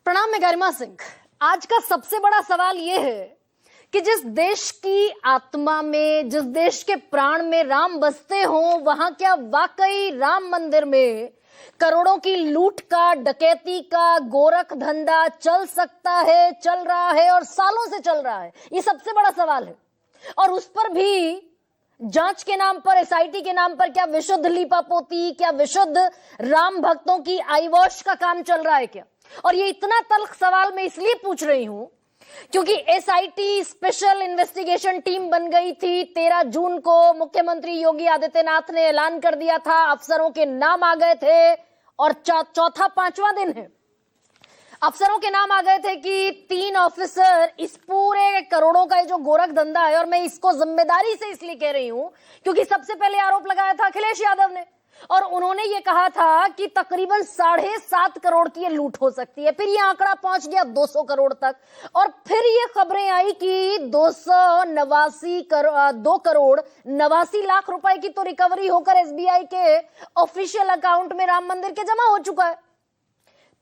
प्रणाम, मैं गरिमा सिंह। आज का सबसे बड़ा सवाल यह है कि जिस देश की आत्मा में, जिस देश के प्राण में राम बसते हो, वहां क्या वाकई राम मंदिर में करोड़ों की लूट का, डकैती का, गोरख धंधा चल सकता है, चल रहा है और सालों से चल रहा है? ये सबसे बड़ा सवाल है। और उस पर भी जांच के नाम पर, एसआईटी के नाम पर क्या विशुद्ध लीपापोती, क्या विशुद्ध राम भक्तों की आई वॉश का काम चल रहा है क्या? और ये इतना तल्ख सवाल मैं इसलिए पूछ रही हूं क्योंकि एसआईटी स्पेशल इन्वेस्टिगेशन टीम बन गई थी। 13 जून को मुख्यमंत्री योगी आदित्यनाथ ने ऐलान कर दिया था, अफसरों के नाम आ गए थे और चौथा पांचवा दिन है, अफसरों के नाम आ गए थे कि 3 ऑफिसर इस पूरे करोड़ों का जो गोरख धंधा है, और मैं इसको जिम्मेदारी से इसलिए कह रही हूं क्योंकि सबसे पहले आरोप लगाया था अखिलेश यादव ने, और उन्होंने ये कहा था कि तकरीबन 7.5 करोड़ की ये लूट हो सकती है। फिर ये आंकड़ा पहुंच गया 200 करोड़ तक, और फिर ये खबरें आई कि 2 करोड़ 89 लाख रुपए की तो रिकवरी होकर एसबीआई के ऑफिशियल अकाउंट में राम मंदिर के जमा हो चुका है।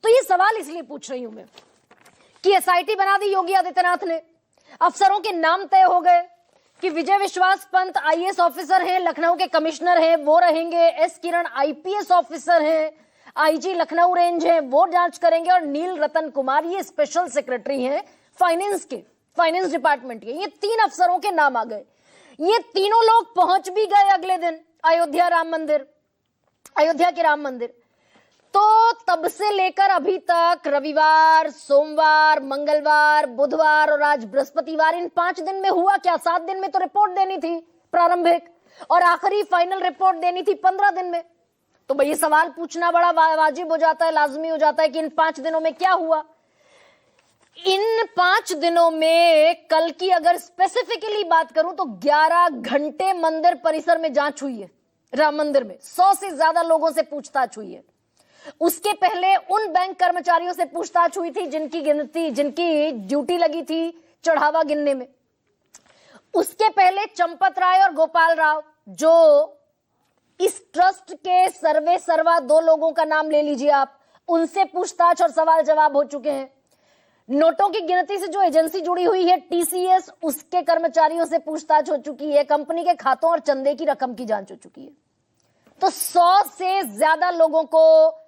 तो ये सवाल इसलिए पूछ रही हूं मैं कि एसआईटी बना दी योगी आदित्यनाथ ने, अफसरों के नाम तय हो गए कि विजय विश्वास पंत आईएएस ऑफिसर हैं, लखनऊ के कमिश्नर हैं, वो रहेंगे। एस किरण आईपीएस ऑफिसर हैं, आईजी लखनऊ रेंज हैं, वो जांच करेंगे। और नील रतन कुमार ये स्पेशल सेक्रेटरी हैं फाइनेंस डिपार्टमेंट के। ये 3 अफसरों के नाम आ गए। ये तीनों लोग पहुंच भी गए अगले दिन अयोध्या के राम मंदिर। तो तब से लेकर अभी तक रविवार, सोमवार, मंगलवार, बुधवार और आज बृहस्पतिवार, इन 5 दिन में हुआ क्या? 7 दिन में तो रिपोर्ट देनी थी प्रारंभिक, और आखिरी फाइनल रिपोर्ट देनी थी 15 दिन में। तो भाई ये सवाल पूछना बड़ा वाजिब हो जाता है, लाजमी हो जाता है कि इन 5 दिनों में क्या हुआ। इन 5 दिनों में कल की अगर स्पेसिफिकली बात करूं तो 11 घंटे मंदिर परिसर में जांच हुई है। राम मंदिर में 100 से ज्यादा लोगों से पूछताछ हुई है। उसके पहले उन बैंक कर्मचारियों से पूछताछ हुई थी जिनकी ड्यूटी लगी थी चढ़ावा गिनने में। उसके पहले चंपत राय और गोपाल राव, जो इस ट्रस्ट के सर्वा 2 लोगों का नाम ले लीजिए आप, उनसे पूछताछ और सवाल जवाब हो चुके हैं। नोटों की गिनती से जो एजेंसी जुड़ी हुई है टीसीएस, उसके कर्मचारियों से पूछताछ हो चुकी है। कंपनी के खातों और चंदे की रकम की जांच हो चुकी है। तो 100 से ज्यादा लोगों को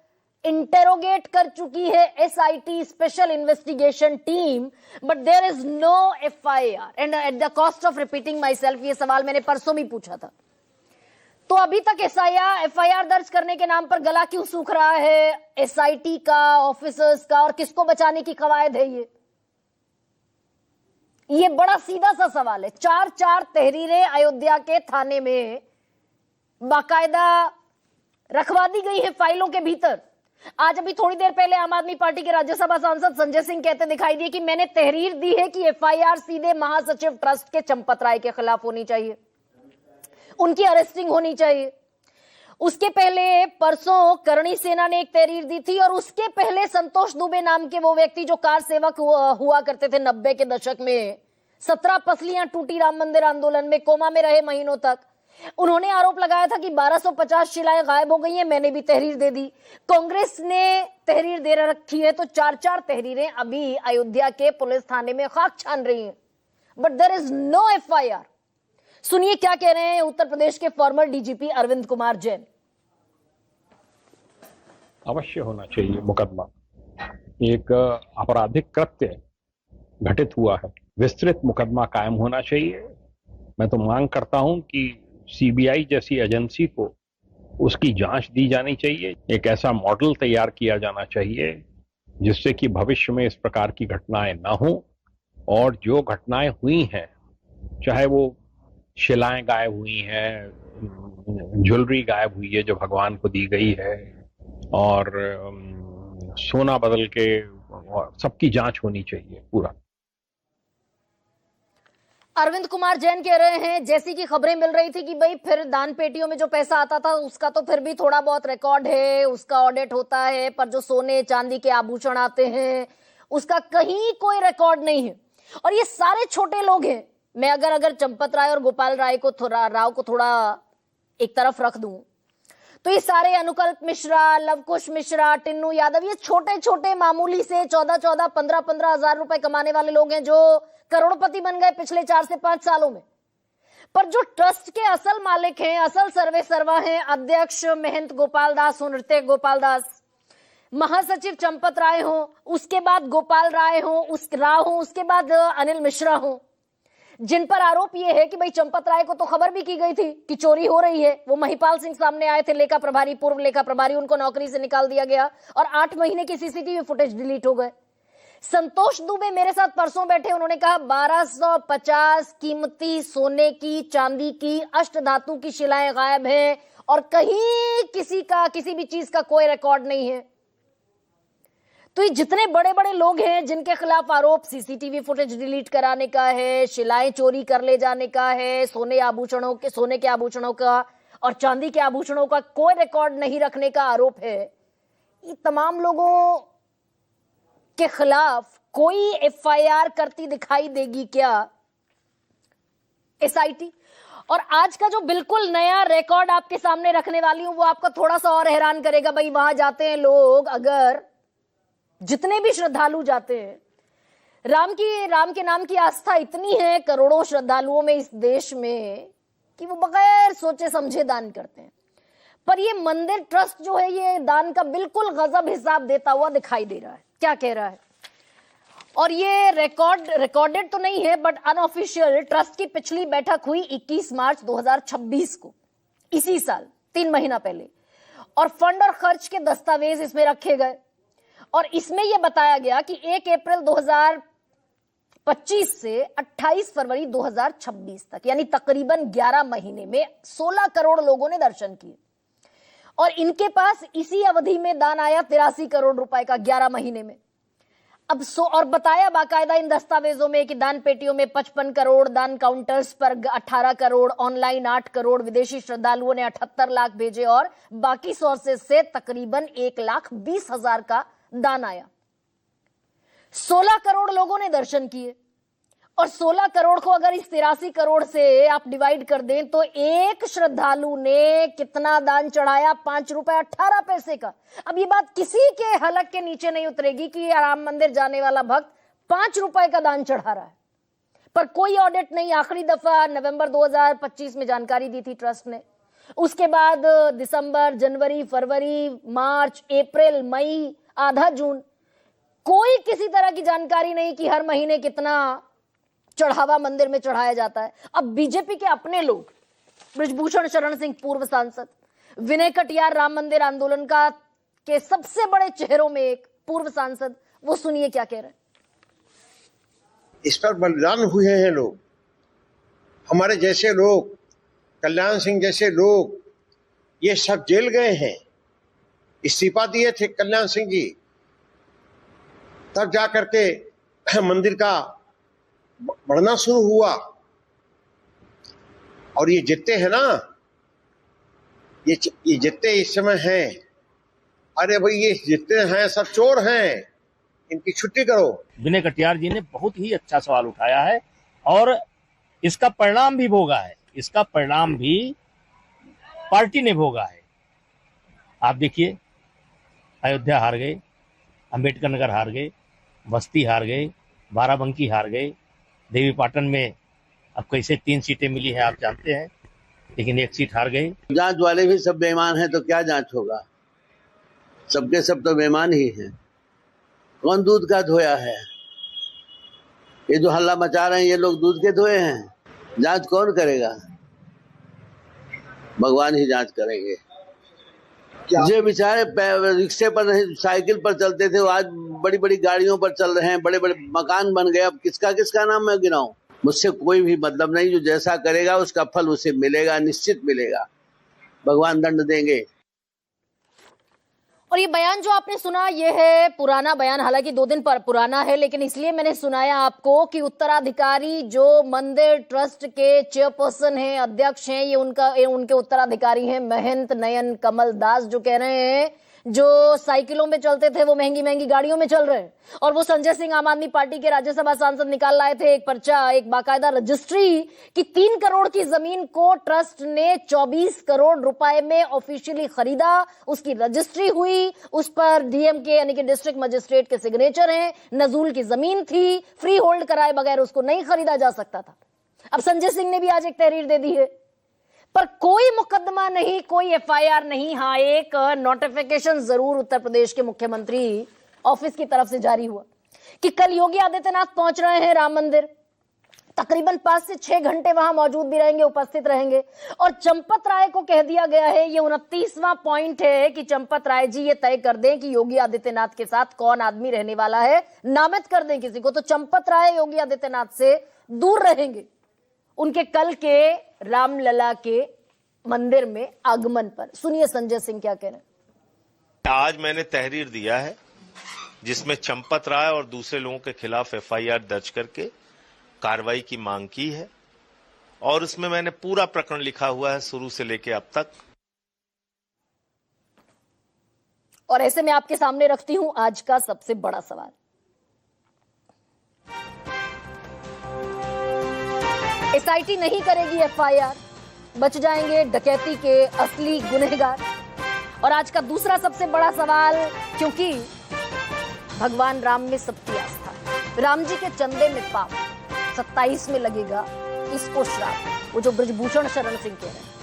इंटेरोगेट कर चुकी है SIT special investigation team, but there is no FIR. And at the cost of repeating myself, ये सवाल मैंने परसों भी पूछा था। तो अभी तक एफआईआर दर्ज करने के नाम पर गला क्यों सूख रहा है एसआईटी का, ऑफिसर्स का, और किसको बचाने की कवायद है ये बड़ा सीधा सा सवाल है। 4 तहरीरें अयोध्या के थाने में बाकायदा रखवा दी गई है फाइलों के भीतर। आज अभी थोड़ी देर पहले आम आदमी पार्टी के राज्यसभा सांसद संजय सिंह कहते दिखाई दिए कि मैंने तहरीर दी है कि एफआईआर सीधे महासचिव ट्रस्ट के चंपत राय के खिलाफ होनी चाहिए, उनकी अरेस्टिंग होनी चाहिए। उसके पहले परसों करणी सेना ने एक तहरीर दी थी, और उसके पहले संतोष दुबे नाम के वो व्यक्ति जो कार सेवक हुआ करते थे 90 के दशक में, 17 पसलियां टूटी राम मंदिर आंदोलन में, कोमा में रहे महीनों तक, उन्होंने आरोप लगाया था कि 1250 शिलाएं गायब हो गई हैं। मैंने भी तहरीर दे दी, कांग्रेस ने तहरीर दे रखी है। तो 4 तहरीरें अभी अयोध्या के पुलिस थाने में खाक छान रही हैं, but there is no FIR. सुनिए क्या कह रहे हैं उत्तर प्रदेश के फॉर्मर डीजीपी अरविंद कुमार जैन। अवश्य होना चाहिए मुकदमा। एक आपराधिक कृत्य घटित हुआ है, विस्तृत मुकदमा कायम होना चाहिए। मैं तो मांग करता हूं कि सीबीआई जैसी एजेंसी को उसकी जांच दी जानी चाहिए। एक ऐसा मॉडल तैयार किया जाना चाहिए जिससे कि भविष्य में इस प्रकार की घटनाएं ना हो, और जो घटनाएं हुई हैं, चाहे वो शिलाएं गायब हुई हैं, ज्वेलरी गायब हुई है जो भगवान को दी गई है, और सोना बदल के, सबकी जांच होनी चाहिए पूरा। अरविंद कुमार जैन कह रहे हैं, जैसी कि खबरें मिल रही थी कि भाई फिर दान पेटियों में जो पैसा आता था उसका तो फिर भी थोड़ा बहुत रिकॉर्ड है, उसका ऑडिट होता है, पर जो सोने चांदी के आभूषण आते हैं उसका कहीं कोई रिकॉर्ड नहीं है। और ये सारे छोटे लोग हैं। मैं अगर चंपत राय और गोपाल राय को थोड़ा एक तरफ रख दूं तो ये सारे अनुकल्प मिश्रा, लवकुश मिश्रा, टिन्नू यादव, ये छोटे छोटे मामूली से 14-14, 15-15 हजार रुपए कमाने वाले लोग हैं जो करोड़पति बन गए पिछले 4 से 5 सालों में। पर जो ट्रस्ट के असल मालिक हैं, असल सर्वे सर्वा हैं, अध्यक्ष महंत गोपाल दास हो, नृत्य गोपाल दास, महासचिव चंपत राय हो, उसके बाद गोपाल राय हो, उसके बाद अनिल मिश्रा हो, जिन पर आरोप यह है कि भाई चंपत राय को तो खबर भी की गई थी कि चोरी हो रही है। वो महिपाल सिंह सामने आए थे, लेखा प्रभारी, पूर्व लेखा प्रभारी, उनको नौकरी से निकाल दिया गया और 8 महीने की सीसीटीवी फुटेज डिलीट हो गए। संतोष दुबे मेरे साथ परसों बैठे, उन्होंने कहा 1250 कीमती सोने की, चांदी की, अष्टधातु की शिलाएं गायब हैं और कहीं किसी भी चीज का कोई रिकॉर्ड नहीं है। तो ये जितने बड़े बड़े लोग हैं जिनके खिलाफ आरोप सीसीटीवी फुटेज डिलीट कराने का है, शिलाएं चोरी कर ले जाने का है, सोने के आभूषणों का और चांदी के आभूषणों का कोई रिकॉर्ड नहीं रखने का आरोप है, ये तमाम लोगों के खिलाफ कोई एफआईआर करती दिखाई देगी क्या एसआईटी? और आज का जो बिल्कुल नया रिकॉर्ड आपके सामने रखने वाली हूं वो आपको थोड़ा सा और हैरान करेगा। भाई वहां जाते हैं लोग, अगर जितने भी श्रद्धालु जाते हैं, राम के नाम की आस्था इतनी है करोड़ों श्रद्धालुओं में इस देश में कि वो बगैर सोचे समझे दान करते हैं। पर ये मंदिर ट्रस्ट जो है ये दान का बिल्कुल गजब हिसाब देता हुआ दिखाई दे रहा है। क्या कह रहा है? और ये रिकॉर्डेड तो नहीं है बट अनऑफिशियल ट्रस्ट की पिछली बैठक हुई 21 मार्च 2026 को, इसी साल 3 महीना पहले, और फंड और खर्च के दस्तावेज इसमें रखे गए और इसमें यह बताया गया कि 1 अप्रैल 2025 से 28 फरवरी 2026 तक, यानी तकरीबन 11 महीने में 16 करोड़ लोगों ने दर्शन किए और इनके पास इसी अवधि में दान आया 83 करोड़ रुपए का 11 महीने में। अब और बताया बाकायदा इन दस्तावेजों में कि दान पेटियों में 55 करोड़, दान काउंटर्स पर 18 करोड़, ऑनलाइन 8 करोड़, विदेशी श्रद्धालुओं ने 78 लाख भेजे और बाकी सोर्सेज से तकरीबन 1,20,000 का दान आया। 16 करोड़ लोगों ने दर्शन किए और 16 करोड़ को अगर इस 83 करोड़ से आप डिवाइड कर दें तो एक श्रद्धालु ने कितना दान चढ़ाया? 5 रुपए 18 पैसे का। अब ये बात किसी के हलक के नीचे नहीं उतरेगी कि राम मंदिर जाने वाला भक्त 5 रुपए का दान चढ़ा रहा है, पर कोई ऑडिट नहीं। आखिरी दफा नवंबर 2025 में जानकारी दी थी ट्रस्ट ने, उसके बाद दिसंबर, जनवरी, फरवरी, मार्च, अप्रैल, मई, आधा जून, कोई किसी तरह की जानकारी नहीं कि हर महीने कितना चढ़ावा मंदिर में चढ़ाया जाता है। अब बीजेपी के अपने लोग, बृजभूषण शरण सिंह पूर्व सांसद, विनय कटियार राम मंदिर आंदोलन के सबसे बड़े चेहरों में एक पूर्व सांसद, वो सुनिए क्या कह रहे हैं। इस पर बलिदान हुए हैं लोग, हमारे जैसे लोग, कल्याण सिंह जैसे लोग, ये सब जेल गए हैं। इस्तीफा दिए थे कल्याण सिंह जी, तब जाकर के मंदिर का बढ़ना शुरू हुआ। और ये जितने हैं ना, ये जितने इस समय हैं, अरे भाई ये जितने हैं सब चोर हैं, इनकी छुट्टी करो। विनय कटियार जी ने बहुत ही अच्छा सवाल उठाया है और इसका परिणाम भी भोगा है, इसका परिणाम भी पार्टी ने भोगा है। आप देखिए, अयोध्या हार गए, अंबेडकर नगर हार गए, बस्ती हार गए, बाराबंकी हार गए, देवी पाटन में अब कैसे 3 सीटें मिली हैं आप जानते हैं, लेकिन 1 सीट हार गए। जांच वाले भी सब बेईमान हैं तो क्या जांच होगा? सबके सब तो बेईमान ही हैं। कौन दूध का धोया है? ये जो हल्ला मचा रहे हैं ये लोग दूध के धोए हैं? जांच कौन करेगा? भगवान ही जांच करेंगे। जो बेचारे रिक्शे पर नहीं, साइकिल पर चलते थे, वो आज बड़ी बड़ी गाड़ियों पर चल रहे हैं, बड़े बड़े मकान बन गए। अब किसका नाम मैं गिनाऊं? मुझसे कोई भी मतलब नहीं। जो जैसा करेगा उसका फल उसे मिलेगा, निश्चित मिलेगा। भगवान दंड देंगे। और ये बयान जो आपने सुना ये है पुराना बयान, हालांकि 2 दिन पर पुराना है, लेकिन इसलिए मैंने सुनाया आपको कि उत्तराधिकारी जो मंदिर ट्रस्ट के चेयरपर्सन हैं, अध्यक्ष हैं, ये उनके उत्तराधिकारी हैं महंत नयन कमल दास, जो कह रहे हैं जो साइकिलों में चलते थे वो महंगी महंगी गाड़ियों में चल रहे हैं। और वो संजय सिंह आम आदमी पार्टी के राज्यसभा सांसद निकाल लाए थे एक पर्चा, एक बाकायदा रजिस्ट्री कि 3 करोड़ की जमीन को ट्रस्ट ने 24 करोड़ रुपए में ऑफिशियली खरीदा। उसकी रजिस्ट्री हुई, उस पर डीएमके यानी कि डिस्ट्रिक्ट मजिस्ट्रेट के सिग्नेचर हैं। नजूल की जमीन थी, फ्री होल्ड कराए बगैर उसको नहीं खरीदा जा सकता था। अब संजय सिंह ने भी आज एक तहरीर दे दी है, पर कोई मुकदमा नहीं, कोई एफआईआर नहीं। हाँ, एक नोटिफिकेशन जरूर उत्तर प्रदेश के मुख्यमंत्री ऑफिस की तरफ से जारी हुआ कि कल योगी आदित्यनाथ पहुंच रहे हैं राम मंदिर। तकरीबन 5 से 6 घंटे वहां मौजूद भी रहेंगे, उपस्थित रहेंगे। और चंपत राय को कह दिया गया है, ये 29वां पॉइंट है कि चंपत राय जी ये तय कर दें कि योगी आदित्यनाथ के साथ कौन आदमी रहने वाला है, नामित कर दें किसी को। तो चंपत राय योगी आदित्यनाथ से दूर रहेंगे उनके कल के रामलला के मंदिर में आगमन पर। सुनिए संजय सिंह क्या कह रहे हैं। आज मैंने तहरीर दिया है जिसमें चंपत राय और दूसरे लोगों के खिलाफ एफआईआर दर्ज करके कार्रवाई की मांग की है, और उसमें मैंने पूरा प्रकरण लिखा हुआ है शुरू से लेकर अब तक। और ऐसे में आपके सामने रखती हूं आज का सबसे बड़ा सवाल। एसआईटी नहीं करेगी एफआईआर, बच जाएंगे डकैती के असली गुनहगार। और आज का दूसरा सबसे बड़ा सवाल, क्योंकि भगवान राम में सबकी आस्था, राम जी के चंदे में पाप, 27 में लगेगा इसको श्राप। वो जो ब्रजभूषण शरण सिंह कह रहे हैं।